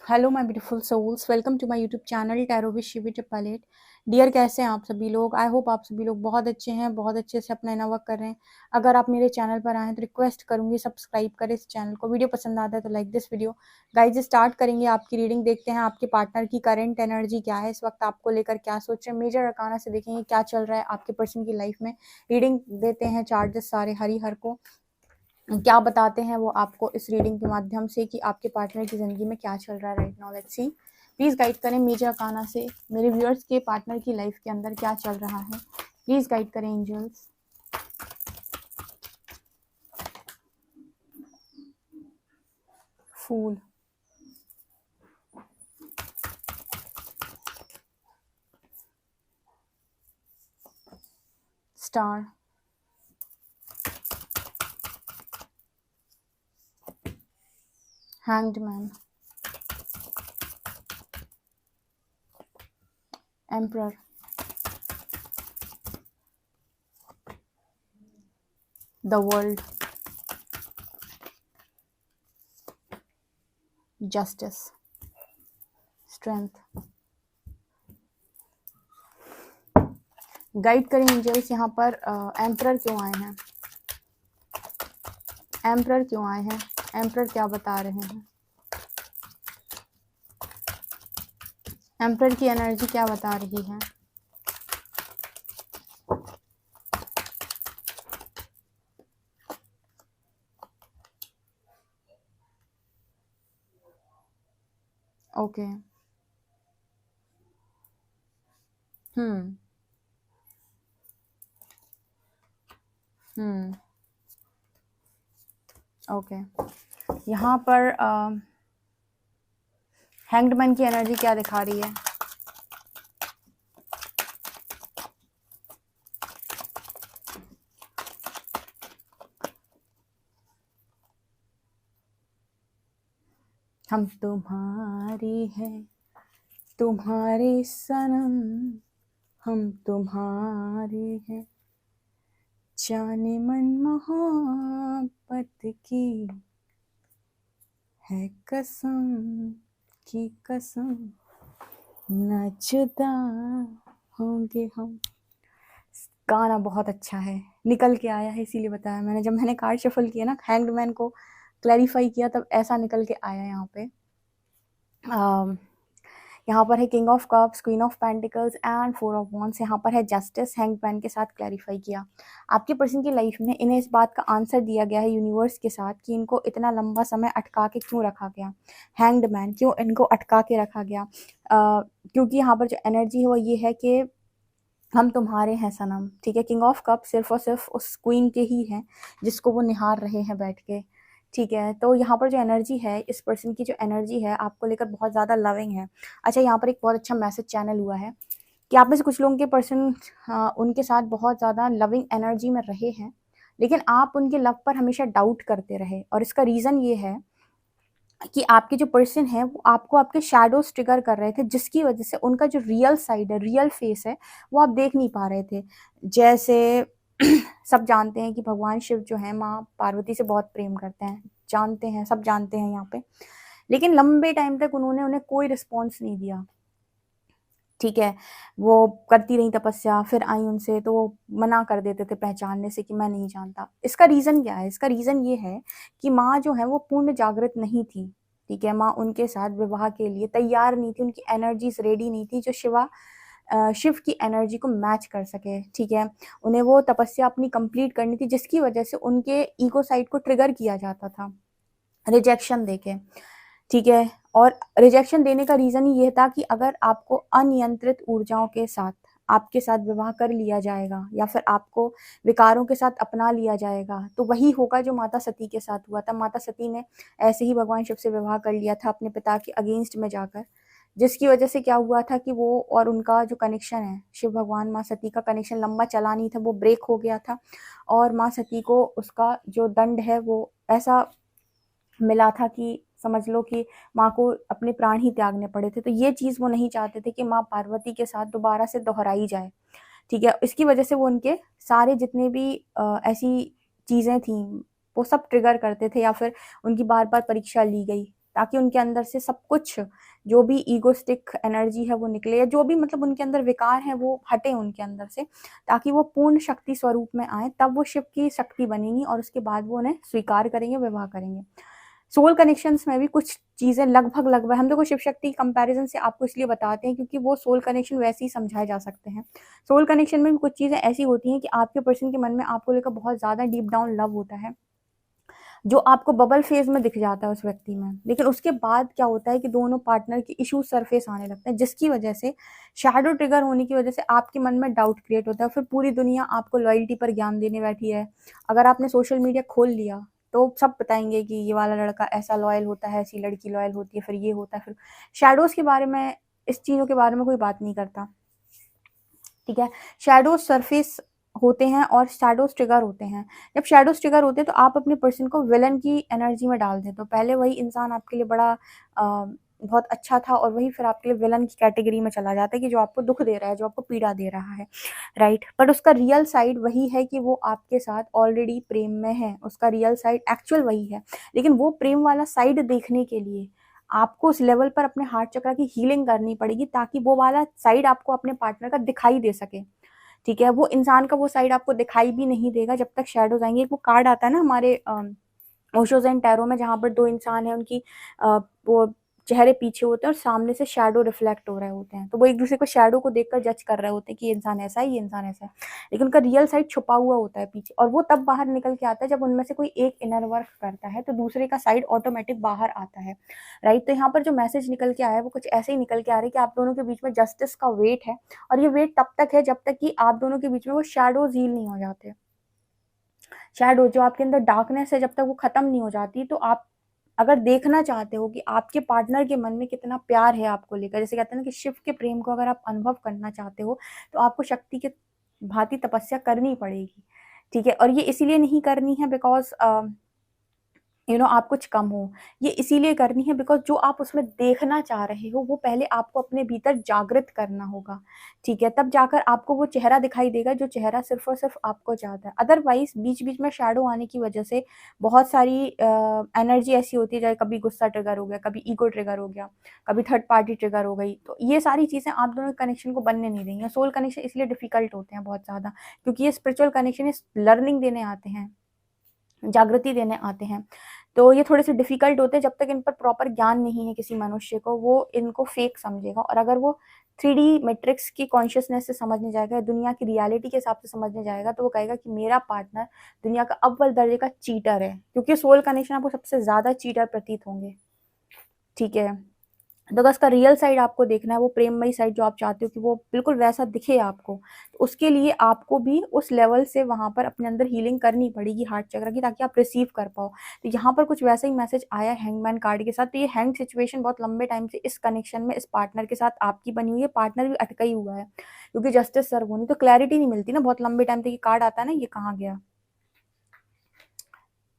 Hello my beautiful souls, welcome to my YouTube channel tarot with Shivi Tipalet. Dear, कैसे हैं आप सभी लोग? आई होप आप सभी लोग बहुत अच्छे हैं, बहुत अच्छे से अपना इनर वर्क कर रहे हैं। अगर आप मेरे चैनल पर आए हैं तो रिक्वेस्ट करूंगी सब्सक्राइब करें इस चैनल को। वीडियो पसंद आता है तो like this video. Guys, start करेंगे आपकी रीडिंग। देखते हैं आपके पार्टनर की करंट एनर्जी क्या है, इस वक्त आपको लेकर क्या सोच रहे हैं। मेजर अरकाना से देखेंगे क्या चल रहा है आपके पर्सन की लाइफ में। रीडिंग देते हैं चार्जेस सारे हरिहर को। क्या बताते हैं वो आपको इस रीडिंग के माध्यम से कि आपके पार्टनर की ज़िंदगी में क्या चल रहा है right now. Let's see. Please guide करें मेजर अरकाना से मेरे व्यूअर्स के पार्टनर की लाइफ के अंदर क्या चल रहा है। प्लीज़ गाइड करें angels. Fool, star, hanged man, emperor, the world, justice, strength. Guide करें एंजल्स, यहाँ पर एम्परर क्यों आए हैं? एम्परर क्यों आए हैं? एम्परर क्या बता रहे हैं? एम्परर की एनर्जी क्या बता रही है? ओके। हम्म हम्म ओके। यहाँ पर हैंग्ड मैन की एनर्जी क्या दिखा रही है? हम तुम्हारे हैं, तुम्हारे सनम, हम तुम्हारे हैं, जाने मन मोहब्बत की है कसम की कसम, न जुदा होंगे हम। गाना बहुत अच्छा है, निकल के आया है, इसीलिए बताया मैंने। जब मैंने कार्ड शफल किया ना, हैंग्ड मैन को क्लैरिफाई किया, तब ऐसा निकल के आया यहाँ पे। यहाँ पर है king of cups, queen of pentacles and four of wands. यहाँ पर है जस्टिस, हैंग्ड मैन के साथ क्लैरिफाई किया। आपके पर्सन की लाइफ में इन्हें इस बात का आंसर दिया गया है यूनिवर्स के साथ कि इनको इतना लंबा समय अटका के क्यों रखा गया। हैंग्ड मैन क्यों इनको अटका के रखा गया? क्योंकि यहाँ पर जो एनर्जी है वो ये है कि हम तुम्हारे हैं सनम। ठीक है, किंग ऑफ कप सिर्फ और सिर्फ उस क्वीन के ही हैं जिसको वो निहार रहे हैं बैठ के। ठीक है, तो यहाँ पर जो एनर्जी है, इस पर्सन की जो एनर्जी है आपको लेकर बहुत ज़्यादा लविंग है। अच्छा, यहाँ पर एक बहुत अच्छा मैसेज चैनल हुआ है कि आप में से कुछ लोगों के पर्सन उनके साथ बहुत ज़्यादा लविंग एनर्जी में रहे हैं, लेकिन आप उनके लव पर हमेशा डाउट करते रहे। और इसका रीज़न ये है कि आपके जो पर्सन है वो आपको आपके शैडोज ट्रिगर कर रहे थे, जिसकी वजह से उनका जो रियल साइड है, रियल फेस है, वो आप देख नहीं पा रहे थे। जैसे सब जानते हैं कि भगवान शिव जो है माँ पार्वती से बहुत प्रेम करते हैं, जानते हैं, सब जानते हैं यहाँ पे। लेकिन लंबे टाइम तक उन्होंने उन्हें कोई रिस्पॉन्स नहीं दिया। ठीक है, वो करती रही तपस्या, फिर आई उनसे तो वो मना कर देते थे पहचानने से कि मैं नहीं जानता। इसका रीज़न क्या है? इसका रीज़न ये है कि माँ जो है वो पूर्ण जागृत नहीं थी। ठीक है, माँ उनके साथ विवाह के लिए तैयार नहीं थी, उनकी एनर्जीज रेडी नहीं थी जो शिव की एनर्जी को मैच कर सके। ठीक है, उन्हें वो तपस्या अपनी कंप्लीट करनी थी, जिसकी वजह से उनके ईगो साइड को ट्रिगर किया जाता था रिजेक्शन देके। ठीक है, और रिजेक्शन देने का रीज़न ही ये था कि अगर आपको अनियंत्रित ऊर्जाओं के साथ आपके साथ विवाह कर लिया जाएगा या फिर आपको विकारों के साथ अपना लिया जाएगा, तो वही होगा जो माता सती के साथ हुआ था। माता सती ने ऐसे ही भगवान शिव से विवाह कर लिया था अपने पिता के अगेंस्ट में जाकर, जिसकी वजह से क्या हुआ था कि वो और उनका जो कनेक्शन है, शिव भगवान माँ सती का कनेक्शन लंबा चला नहीं था, वो ब्रेक हो गया था। और माँ सती को उसका जो दंड है वो ऐसा मिला था कि समझ लो कि माँ को अपने प्राण ही त्यागने पड़े थे। तो ये चीज़ वो नहीं चाहते थे कि माँ पार्वती के साथ दोबारा से दोहराई जाए। ठीक है, इसकी वजह से वो उनके सारे जितने भी ऐसी चीज़ें थी वो सब ट्रिगर करते थे, या फिर उनकी बार बार परीक्षा ली गई। ताकि उनके अंदर से सब कुछ जो भी ईगोस्टिक एनर्जी है वो निकले, या जो भी मतलब उनके अंदर विकार है वो हटे उनके अंदर से, ताकि वो पूर्ण शक्ति स्वरूप में आए। तब वो शिव की शक्ति बनेंगी और उसके बाद वो उन्हें स्वीकार करेंगे, विवाह करेंगे। सोल कनेक्शंस में भी कुछ चीज़ें लगभग लगभग हम देखो शिव शक्ति कंपैरिजन से आपको इसलिए बताते हैं क्योंकि वो सोल कनेक्शन वैसे ही समझाए जा सकते हैं। सोल कनेक्शन में भी कुछ चीज़ें ऐसी होती हैं कि आपके पर्सन के मन में आपको लेकर बहुत ज़्यादा डीप डाउन लव होता है, जो आपको बबल फेज में दिख जाता है उस व्यक्ति में, लेकिन उसके बाद क्या होता है कि दोनों पार्टनर के इश्यूज सरफेस आने लगते हैं, जिसकी वजह से शैडो ट्रिगर होने की वजह से आपके मन में डाउट क्रिएट होता है। फिर पूरी दुनिया आपको लॉयल्टी पर ज्ञान देने बैठी है। अगर आपने सोशल मीडिया खोल लिया तो सब बताएंगे कि ये वाला लड़का ऐसा लॉयल होता है, ऐसी लड़की लॉयल होती है, फिर ये होता है। फिर शैडोज के बारे में, इस चीज़ों के बारे में कोई बात नहीं करता, ठीक है। शैडोज सरफेस होते हैं और शैडोज ट्रिगर होते हैं। जब शैडोज ट्रिगर होते हैं तो आप अपने पर्सन को विलन की एनर्जी में डाल दें, तो पहले वही इंसान आपके लिए बड़ा बहुत अच्छा था और वही फिर आपके लिए विलन की कैटेगरी में चला जाता है कि जो आपको दुख दे रहा है, जो आपको पीड़ा दे रहा है, राइट। बट उसका रियल साइड वही है कि वो आपके साथ ऑलरेडी प्रेम में है, उसका रियल साइड एक्चुअल वही है। लेकिन वो प्रेम वाला साइड देखने के लिए आपको उस लेवल पर अपने हार्ट चक्र की हीलिंग करनी पड़ेगी, ताकि वो वाला साइड आपको अपने पार्टनर का दिखाई दे सके, ठीक है। वो इंसान का वो साइड आपको दिखाई भी नहीं देगा जब तक शैडोज आएंगे। एक वो कार्ड आता है ना हमारे ओशोज एंड टैरो में, जहाँ पर दो इंसान है, उनकी वो चेहरे पीछे होते हैं और सामने से शैडो रिफ्लेक्ट हो रहे होते हैं, तो वो एक दूसरे को शैडो को देखकर जज कर रहे होते हैं कि ये इंसान ऐसा है, ये इंसान ऐसा है, लेकिन उनका रियल साइड छुपा हुआ होता है पीछे। और वो तब बाहर निकल के आता है जब उनमें से कोई एक इनर वर्क करता है, तो दूसरे का साइड ऑटोमेटिक बाहर आता है, राइट। तो यहाँ पर जो मैसेज निकल के आया है वो कुछ ऐसे ही निकल के आ रहा है कि आप दोनों के बीच में जस्टिस का वेट है, और ये वेट तब तक है जब तक कि आप दोनों के बीच में वो शैडोज हील नहीं हो जाते। शैडो जो आपके अंदर डार्कनेस है, जब तक वो खत्म नहीं हो जाती, तो आप अगर देखना चाहते हो कि आपके पार्टनर के मन में कितना प्यार है आपको लेकर, जैसे कहते हैं ना कि शिव के प्रेम को अगर आप अनुभव करना चाहते हो तो आपको शक्ति के भांति तपस्या करनी पड़ेगी, ठीक है। और ये इसीलिए नहीं करनी है बिकॉज आप कुछ कम हो, ये इसीलिए करनी है बिकॉज जो आप उसमें देखना चाह रहे हो वो पहले आपको अपने भीतर जागृत करना होगा, ठीक है। तब जाकर आपको वो चेहरा दिखाई देगा जो चेहरा सिर्फ और सिर्फ आपको चाहता है। अदरवाइज बीच बीच में शैडो आने की वजह से बहुत सारी एनर्जी ऐसी होती है, चाहे कभी गुस्सा ट्रिगर हो गया, कभी ईगो ट्रिगर हो गया, कभी थर्ड पार्टी ट्रिगर हो गई, तो ये सारी चीज़ें आप दोनों कनेक्शन को बनने नहीं देंगी। सोल कनेक्शन इसलिए डिफिकल्ट होते हैं बहुत ज़्यादा, क्योंकि ये स्पिरिचुअल कनेक्शन इस लर्निंग देने आते हैं, जागृति देने आते हैं, तो ये थोड़े से डिफिकल्ट होते हैं। जब तक इन पर प्रॉपर ज्ञान नहीं है किसी मनुष्य को, वो इनको फेक समझेगा। और अगर वो 3D मैट्रिक्स की कॉन्शियसनेस से समझने जाएगा, दुनिया की रियलिटी के हिसाब से समझने जाएगा, तो वो कहेगा कि मेरा पार्टनर दुनिया का अव्वल दर्जे का चीटर है, क्योंकि सोल कनेक्शन आपको सबसे ज़्यादा चीटर प्रतीत होंगे, ठीक है। तो अगर उसका रियल साइड आपको देखना है, वो प्रेममयी साइड जो आप चाहते हो कि वो बिल्कुल वैसा दिखे आपको, तो उसके लिए आपको भी उस लेवल से वहाँ पर अपने अंदर हीलिंग करनी पड़ेगी हार्ट चक्र की, ताकि आप रिसीव कर पाओ। तो यहाँ पर कुछ वैसा ही मैसेज आया हैंगमैन कार्ड के साथ। तो ये हैंग सिचुएशन बहुत लंबे टाइम से इस कनेक्शन में इस पार्टनर के साथ आपकी बनी हुई है, पार्टनर भी अटका ही हुआ है क्योंकि जस्टिस सर्व होनी, तो क्लैरिटी नहीं मिलती ना बहुत लंबे टाइम तक। ये कार्ड आता है ना, ये कहाँ गया,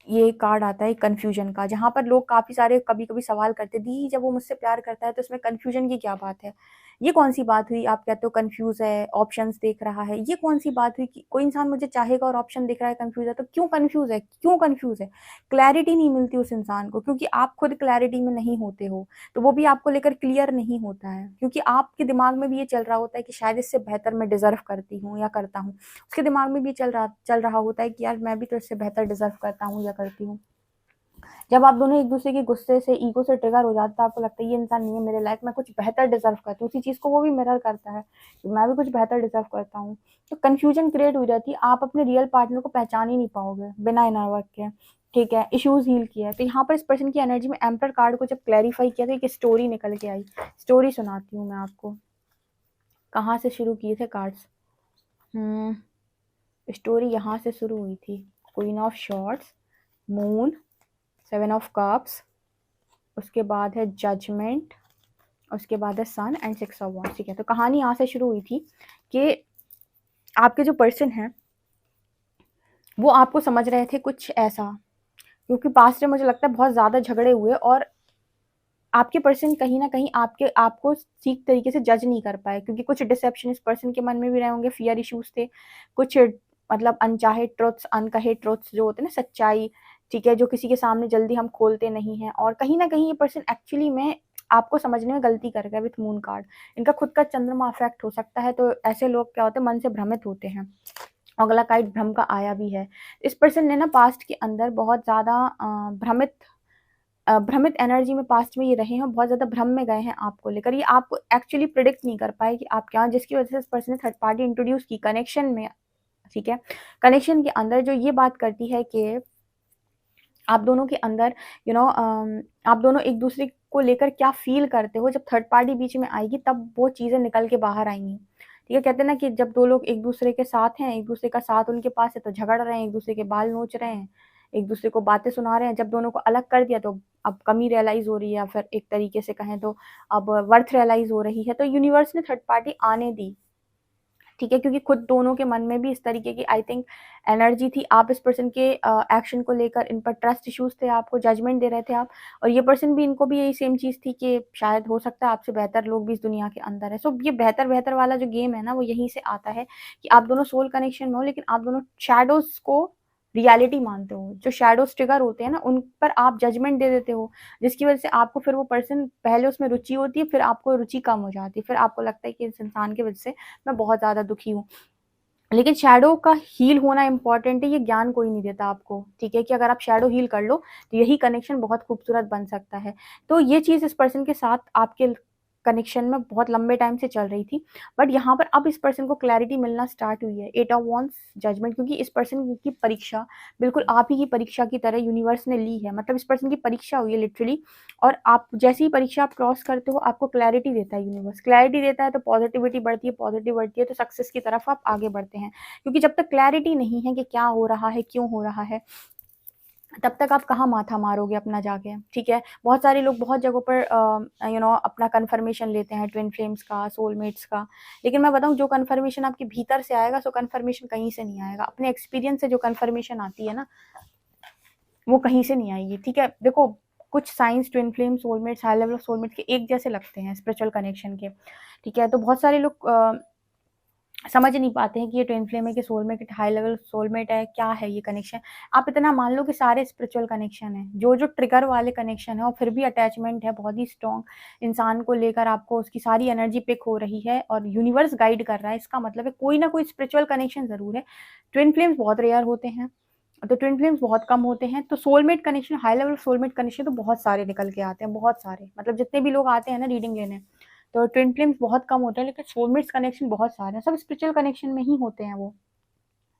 ये कार्ड आता है कंफ्यूजन का, जहाँ पर लोग काफी सारे कभी कभी सवाल करते, दी जब वो मुझसे प्यार करता है तो इसमें कंफ्यूजन की क्या बात है, ये कौन सी बात हुई, आप कहते हो कंफ्यूज है, ऑप्शंस देख रहा है, ये कौन सी बात हुई कि कोई इंसान मुझे चाहेगा और ऑप्शन दिख रहा है कंफ्यूज है, तो क्यों कंफ्यूज है, क्यों कंफ्यूज है। क्लैरिटी नहीं मिलती उस इंसान को, क्योंकि आप खुद क्लैरिटी में नहीं होते हो, तो वो भी आपको लेकर क्लियर नहीं होता है, क्योंकि आपके दिमाग में भी ये चल रहा होता है कि शायद इससे बेहतर मैं डिजर्व करती हूँ या करता हूँ, उसके दिमाग में भी चल रहा होता है कि यार मैं भी तो इससे बेहतर डिजर्व करता हूँ या करती हूँ। जब आप दोनों एक दूसरे के गुस्से से, ईगो से ट्रिगर हो जाते हैं, आपको लगता है ये इंसान नहीं है मेरे लायक, मैं कुछ बेहतर डिजर्व करती हूँ, उसी चीज़ को वो भी मिरर करता है कि मैं भी कुछ बेहतर डिजर्व करता हूँ, तो कंफ्यूजन क्रिएट हो जाती है। आप अपने रियल पार्टनर को पहचान ही नहीं पाओगे बिना इनर वर्क के, ठीक है। इश्यूज हील किया है, तो यहाँ पर इस पर्सन की एनर्जी में एम्पर कार्ड को जब क्लैरिफाई किया तो एक स्टोरी निकल के आई। स्टोरी सुनाती हूँ मैं आपको, कहाँ से शुरू किए थे कार्ड्स। स्टोरी यहाँ से शुरू हुई थी, queen of shorts, moon, 7 of cups, उसके बाद है जजमेंट, उसके बाद है सन एंड 6 ऑफ वॉन्ड्स, ठीक है। तो कहानी यहाँ से शुरू हुई थी कि आपके जो पर्सन है वो आपको समझ रहे थे कुछ ऐसा, क्योंकि पास्ट में मुझे लगता है बहुत ज़्यादा झगड़े हुए और आपके पर्सन कहीं ना कहीं आपको ठीक तरीके से जज नहीं कर पाए, क्योंकि कुछ डिसेप्शन इस पर्सन के मन में भी रहे होंगे, फियर इश्यूज थे, कुछ मतलब अनचाहे ट्रुथ्स, अनकहे ट्रुथ्स जो होते हैं ना, सच्चाई, ठीक है, जो किसी के सामने जल्दी हम खोलते नहीं हैं, और कहीं न कहीं ये पर्सन एक्चुअली में आपको समझने में गलती कर गया विथ मून कार्ड। इनका खुद का चंद्रमा अफेक्ट हो सकता है, तो ऐसे लोग क्या होते हैं, मन से भ्रमित होते हैं। अगला कार्ड भ्रम का आया भी है। इस पर्सन ने ना पास्ट के अंदर बहुत ज़्यादा भ्रमित एनर्जी में पास्ट में ये रहे हैं, बहुत ज़्यादा भ्रम में गए हैं आपको लेकर। ये आपको एक्चुअली प्रिडिक्ट नहीं कर पाए कि आप क्या, जिसकी वजह से इस पर्सन ने थर्ड पार्टी इंट्रोड्यूस की कनेक्शन में, ठीक है। कनेक्शन के अंदर जो ये बात करती है कि आप दोनों के अंदर आप दोनों एक दूसरे को लेकर क्या फील करते हो, जब थर्ड पार्टी बीच में आएगी तब वो चीज़ें निकल के बाहर आएंगी। ठीक है, कहते हैं ना कि जब दो लोग एक दूसरे के साथ हैं, एक दूसरे का साथ उनके पास है, तो झगड़ रहे हैं, एक दूसरे के बाल नोच रहे हैं, एक दूसरे को बातें सुना रहे हैं। जब दोनों को अलग कर दिया तो अब कमी रियलाइज हो रही है, या फिर एक तरीके से कहें तो अब वर्थ रियलाइज हो रही है। तो यूनिवर्स ने थर्ड पार्टी आने दी, ठीक है, क्योंकि खुद दोनों के मन में भी इस तरीके की आई थिंक एनर्जी थी। आप इस पर्सन के एक्शन को लेकर, इन पर ट्रस्ट इश्यूज थे, आपको जजमेंट दे रहे थे आप, और ये पर्सन भी, इनको भी यही सेम चीज़ थी कि शायद हो सकता है आपसे बेहतर लोग भी इस दुनिया के अंदर है। सो ये बेहतर बेहतर वाला जो गेम है ना, वो यहीं से आता है कि आप दोनों सोल कनेक्शन में हो, लेकिन आप दोनों शैडोज को रियलिटी मानते हो। जो शैडोज ट्रिगर होते हैं ना, उन पर आप जजमेंट दे देते हो, जिसकी वजह से आपको फिर वो पर्सन, पहले उसमें रुचि होती है, फिर आपको रुचि कम हो जाती है, फिर आपको लगता है कि इस इंसान की वजह से मैं बहुत ज़्यादा दुखी हूँ। लेकिन शैडो का हील होना इंपॉर्टेंट है, ये ज्ञान कोई नहीं देता आपको, ठीक है, कि अगर आप शैडो हील कर लो तो यही कनेक्शन बहुत खूबसूरत बन सकता है। तो ये चीज़ इस पर्सन के साथ आपके कनेक्शन में बहुत लंबे टाइम से चल रही थी, बट यहाँ पर अब इस पर्सन को क्लैरिटी मिलना स्टार्ट हुई है। 8 ऑफ वांड्स, जजमेंट, क्योंकि इस पर्सन की परीक्षा बिल्कुल आप ही की परीक्षा की तरह यूनिवर्स ने ली है। मतलब इस पर्सन की परीक्षा हुई है लिटरली, और आप जैसी ही परीक्षा आप क्रॉस करते हो, आपको क्लैरिटी देता है यूनिवर्स। क्लैरिटी देता है तो पॉजिटिविटी बढ़ती है, पॉजिटिव बढ़ती है तो सक्सेस की तरफ आप आगे बढ़ते हैं। क्योंकि जब तक क्लैरिटी नहीं है कि क्या हो रहा है, क्यों हो रहा है, तब तक आप कहाँ माथा मारोगे अपना जाके, ठीक है। बहुत सारे लोग बहुत जगहों पर अपना कन्फर्मेशन लेते हैं, ट्विन फ्लेम्स का, सोलमेट्स का, लेकिन मैं बताऊँ, जो कन्फर्मेशन आपके भीतर से आएगा, सो कन्फर्मेशन कहीं से नहीं आएगा। अपने एक्सपीरियंस से जो कन्फर्मेशन आती है ना, वो कहीं से नहीं आएगी, ठीक है। देखो, कुछ science, twin flame, soulmates, high level of soulmate के एक जैसे लगते हैं स्पिरिचुअल कनेक्शन के, ठीक है। तो बहुत सारे लोग समझ नहीं पाते हैं कि ये ट्विन फ्लेम है कि सोलमेट, हाई लेवल सोलमेट है, क्या है ये कनेक्शन। आप इतना मान लो कि सारे स्पिरिचुअल कनेक्शन है, जो जो ट्रिगर वाले कनेक्शन है, और फिर भी अटैचमेंट है बहुत ही स्ट्रॉन्ग इंसान को लेकर, आपको उसकी सारी एनर्जी पिक हो रही है और यूनिवर्स गाइड कर रहा है, इसका मतलब है कोई ना कोई स्पिरिचुअल कनेक्शन जरूर है। ट्विन फ्लेम्स बहुत रेयर होते हैं, तो ट्विन फ्लेम्स बहुत कम होते हैं। तो soulmate connection, high level soulmate connection तो बहुत सारे निकल के आते हैं, बहुत सारे, मतलब जितने भी लोग आते हैं ना रीडिंग लेने, तो ट्विन फ्लेम्स बहुत कम होते हैं, लेकिन सोलमेट्स कनेक्शन बहुत सारे हैं। सब स्पिरिचुअल कनेक्शन में ही होते हैं वो,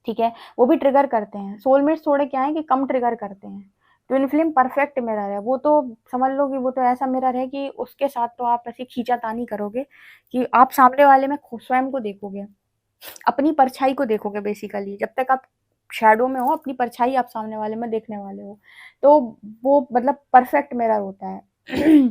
ठीक है। वो भी ट्रिगर करते हैं। सोलमेट्स थोड़े क्या है कि कम ट्रिगर करते हैं। ट्विन फ्लेम परफेक्ट मिरर है, वो तो समझ लो कि वो तो ऐसा मिरर है कि उसके साथ तो आप ऐसी खींचातानी करोगे कि आप सामने वाले में स्वयं को देखोगे, अपनी परछाई को देखोगे। बेसिकली जब तक आप शैडो में हो, अपनी परछाई आप सामने वाले में देखने वाले हो, तो वो मतलब परफेक्ट मिरर होता है।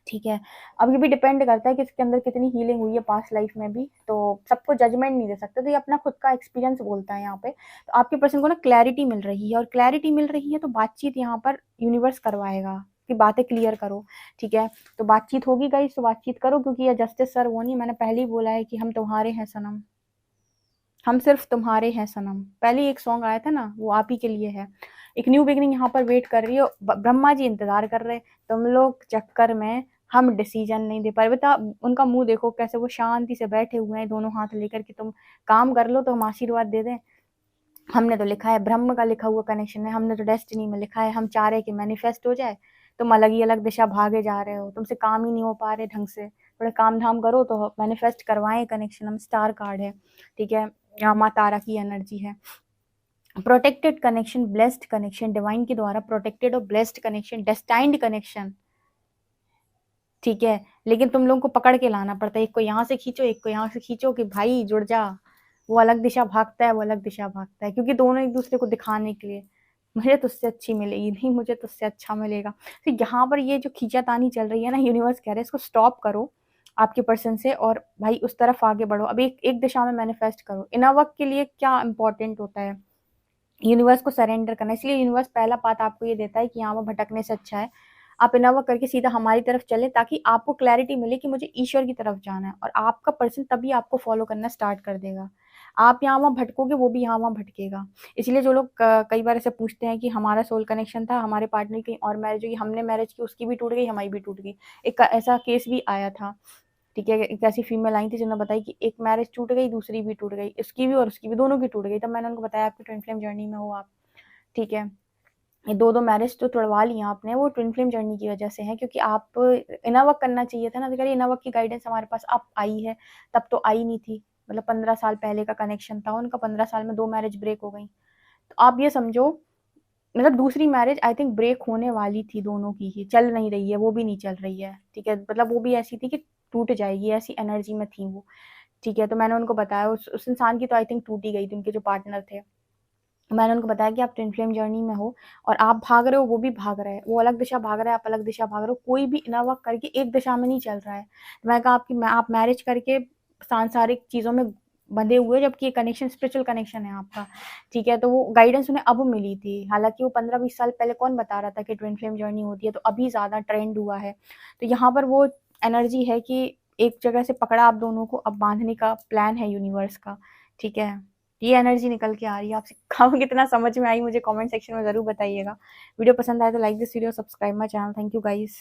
ठीक है। अब ये भी डिपेंड करता है कि इसके अंदर कितनी हीलिंग हुई है पास्ट लाइफ में भी, तो सबको जजमेंट नहीं दे सकते, तो ये अपना खुद का एक्सपीरियंस बोलता है यहाँ पे। तो आपके पर्सन को ना क्लैरिटी मिल रही है, और क्लैरिटी मिल रही है तो बातचीत यहाँ पर यूनिवर्स करवाएगा कि बातें क्लियर करो, ठीक है। तो बातचीत होगी गाइस, तो बातचीत करो, क्योंकि ये जस्टिस सर वो नहीं, मैंने पहले ही बोला है कि हम तुम्हारे हैं सनम, हम सिर्फ तुम्हारे हैं सनम। पहले एक सॉन्ग आया था ना, वो आप ही के लिए है। एक न्यू बिगनिंग यहाँ पर वेट कर रही हो, ब्रह्मा जी इंतजार कर रहे, तुम लोग चक्कर में हम डिसीजन नहीं दे पा रहे। बता, उनका मुंह देखो कैसे वो शांति से बैठे हुए हैं, दोनों हाथ लेकर कि तुम काम कर लो तो हम आशीर्वाद दे दें। हमने तो लिखा है, ब्रह्म का लिखा हुआ कनेक्शन है, हमने तो डेस्टिनी में लिखा है, हम चाह रहे कि मैनिफेस्ट हो जाए, तुम अलग ही अलग दिशा भागे जा रहे हो, तुमसे काम ही नहीं हो पा रहे ढंग से, थोड़ा काम धाम करो तो मैनिफेस्ट करवाएं कनेक्शन। हम स्टार कार्ड है, ठीक है, माँ तारा की एनर्जी है। Protected connection, blessed connection, divine के द्वारा प्रोटेक्टेड और ब्लेस्ड कनेक्शन, डेस्टाइंड कनेक्शन, ठीक है। लेकिन तुम लोगों को पकड़ के लाना पड़ता है, एक को यहाँ से खींचो, एक को यहाँ से खींचो कि भाई जुड़ जा। वो अलग दिशा भागता है, वो अलग दिशा भागता है, क्योंकि दोनों एक दूसरे को दिखाने के लिए, मुझे तुझसे अच्छी मिलेगी, नहीं मुझे तुझसे अच्छा मिलेगा। तो यहाँ पर ये जो खींचातानी चल रही है ना, यूनिवर्स कह रहे हैं इसको स्टॉप करो आपके पर्सन से, और भाई उस तरफ आगे बढ़ो। अब एक दिशा में मैनिफेस्ट करो। इनर वर्क के लिए क्या इंपॉर्टेंट होता है, यूनिवर्स को सरेंडर करना। इसलिए यूनिवर्स पहला पाथ आपको ये देता है कि यहाँ पर भटकने से अच्छा है आप इनर वर्क करके सीधा हमारी तरफ चले, ताकि आपको क्लैरिटी मिले कि मुझे ईश्वर की तरफ जाना है, और आपका पर्सन तभी आपको फॉलो करना स्टार्ट कर देगा। आप यहाँ वहाँ भटकोगे, वो भी यहाँ वहाँ भटकेगा। इसलिए जो लोग कई बार ऐसे पूछते हैं कि हमारा सोल कनेक्शन था, हमारे पार्टनर की और मैरिज हुई, हमने मैरिज की, उसकी भी टूट गई, हमारी भी टूट गई। एक ऐसा केस भी आया था, ठीक है। एक ऐसी फीमेल आई थी जिन्होंने बताई कि एक मैरिज टूट गई, दूसरी भी टूट गई, उसकी भी और उसकी भी, दोनों की टूट गई। तब मैंने उनको बताया आपकी ट्विन फ्लेम जर्नी में हो आप, ठीक है। ये दो मैरिज तो तुड़वा लिया आपने, वो ट्विन फ्लेम जर्नी की वजह से है, क्योंकि आप इनर वर्क करना चाहिए था ना। तो कह रही इनर वर्क की गाइडेंस हमारे पास अब आई है, तब तो आई नहीं थी। मतलब 15 साल पहले का कनेक्शन था उनका, 15 साल में 2 मैरिज ब्रेक हो गई। तो आप ये समझो, मतलब दूसरी मैरिज आई थिंक ब्रेक होने वाली थी दोनों की ही, चल नहीं रही है, वो भी नहीं चल रही है, ठीक है। मतलब वो भी ऐसी थी कि टूट जाएगी, ऐसी एनर्जी में थी वो, ठीक है। तो मैंने उनको बताया, उस इंसान की तो आई थिंक टूट ही गई थी, उनके जो पार्टनर थे। मैंने उनको बताया कि आप ट्विन फ्लेम जर्नी में हो और आप भाग रहे हो, वो भी भाग रहा है, वो अलग दिशा भाग रहा है, आप अलग दिशा भाग रहे हो, कोई भी इनर वर्क करके एक दिशा में नहीं चल रहा है। तो मैंने कहा आपकी आप मैरिज करके सांसारिक चीज़ों में बंधे हुए, जबकि ये कनेक्शन स्पिरिचुअल कनेक्शन है आपका, ठीक है। तो वो गाइडेंस उन्हें अब मिली थी, हालांकि वो 15-20 साल पहले कौन बता रहा था कि ट्विन फ्लेम जर्नी होती है, तो अभी ज़्यादा ट्रेंड हुआ है। तो यहाँ पर वो एनर्जी है कि एक जगह से पकड़ा आप दोनों को, अब बांधने का प्लान है यूनिवर्स का, ठीक है। ये एनर्जी निकल के आ रही है। आपसे कहाँ कितना समझ में आई, मुझे कमेंट सेक्शन में ज़रूर बताइएगा। वीडियो पसंद आए तो like this video, subscribe my channel. Thank you guys.